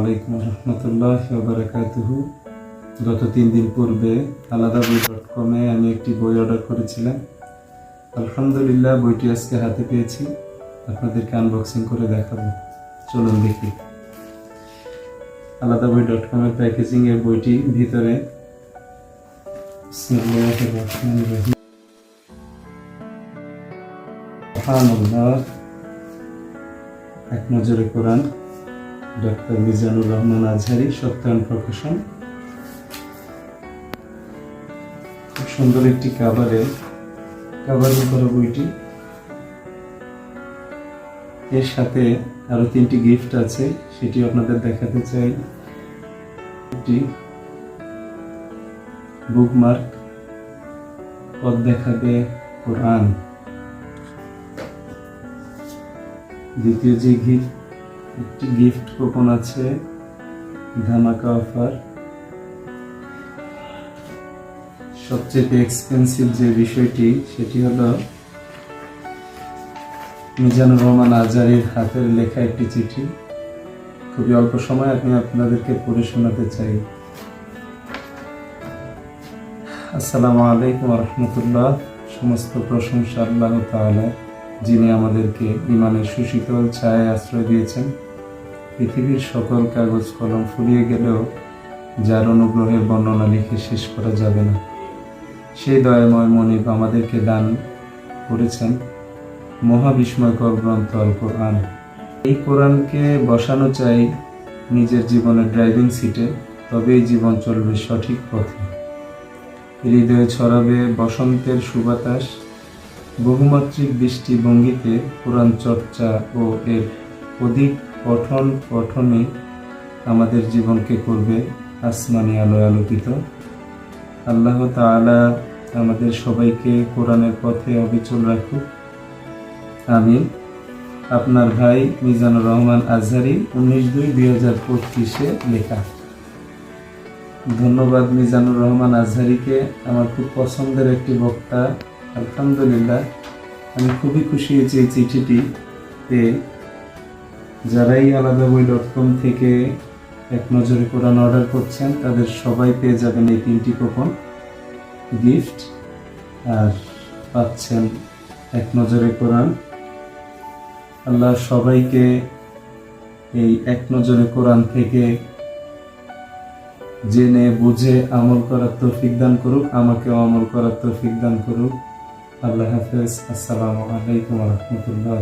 আলাইকুম রহমতুল্লাহ বারাকাতুহু। গত 3 দিন পূর্বে আলাদাবই.com-এ আমি একটি বই অর্ডার করেছিলাম। আলহামদুলিল্লাহ বইটি আজকে হাতে পেয়েছি, আপনাদেরকে আনবক্সিং করে দেখাবো। চলুন দেখি। আলাদাবই.com-এর প্যাকেজিং এর বইটি ভিতরে এক নজরে কোরআন, ডক্টর মিজানুর রহমান আজহারি, সত্যায়ন প্রকাশন। খুব সুন্দর একটি কাভারের করা বইটি। এর সাথে আরো 3টি গিফট আছে, সেটি আপনাদের দেখাতে চাই। একটি বুকমার্ক, পথ দেখাবে কোরআন। দ্বিতীয় যে একটি গিফট কুপন আছে, ধামাকা অফার। সবচেয়ে এক্সপেন্সিভ যে বিষয়টি সেটি হলো মিজানুর রহমান আজহারির হাতের লেখা একটি চিঠি। খুবই অল্প সময় আমি আপনাদেরকে পড়ে শোনাতে চাই। আসসালামু আলাইকুম রহমতুল্লাহ। সমস্ত প্রশংসা আল্লাহ তাআলা, যিনি আমাদেরকে ইমানের সুশীতল ছায়ায় আশ্রয় দিয়েছেন। পৃথিবীর সকল কাগজ কলম ফুরিয়ে গেলেও যার অনুগ্রহের বর্ণনা লিখে শেষ করা যাবে না, সেই দয়াময় মনিব আমাদেরকে দান করেছেন মহাবিস্ময়কর গ্রন্থ আল কোরআন। এই কোরআনকে বসানো চাই নিজের জীবনের ড্রাইভিং সিটে, তবেই জীবন চলবে সঠিক পথে। হৃদয়ে ছড়াবে বসন্তের সুবাতাস। বহুমাত্রিক দৃষ্টিভঙ্গিতে কোরআন চর্চা ও এর অধিক পঠনে আমাদের জীবনকে করবে আসমানি আলোয় আলোকিত। আল্লাহ তাআলা আমাদের সবাইকে কোরআনের পথে অবিচল রাখুক, আমিন। আপনার ভাই মিজানুর রহমান আজহারি, 19/2/2025-এ লেখা। ধন্যবাদ মিজানুর রহমান আজহারিকে, আমার খুব পছন্দের একটি বক্তা। আলহামদুলিল্লাহ, আমি খুবই খুশি হয়েছি এই চিঠিটি পেয়ে। যারাই আলাদাবই.com থেকে এক নজরে কোরআন অর্ডার করছেন, তাদের সবাই পেয়ে যাবেন এই 3টি কুপন গিফট, আর পাচ্ছেন এক নজরে কোরআন। আল্লাহ সবাইকে এই এক নজরে কোরআন থেকে জেনে বুঝে আমল করার তৌফিক দান করুক, আমাকেও আমল করার তৌফিক দান করুক। আল্লাহ হাফেজ। আসসালামু আলাইকুম রহমতুল্লাহ।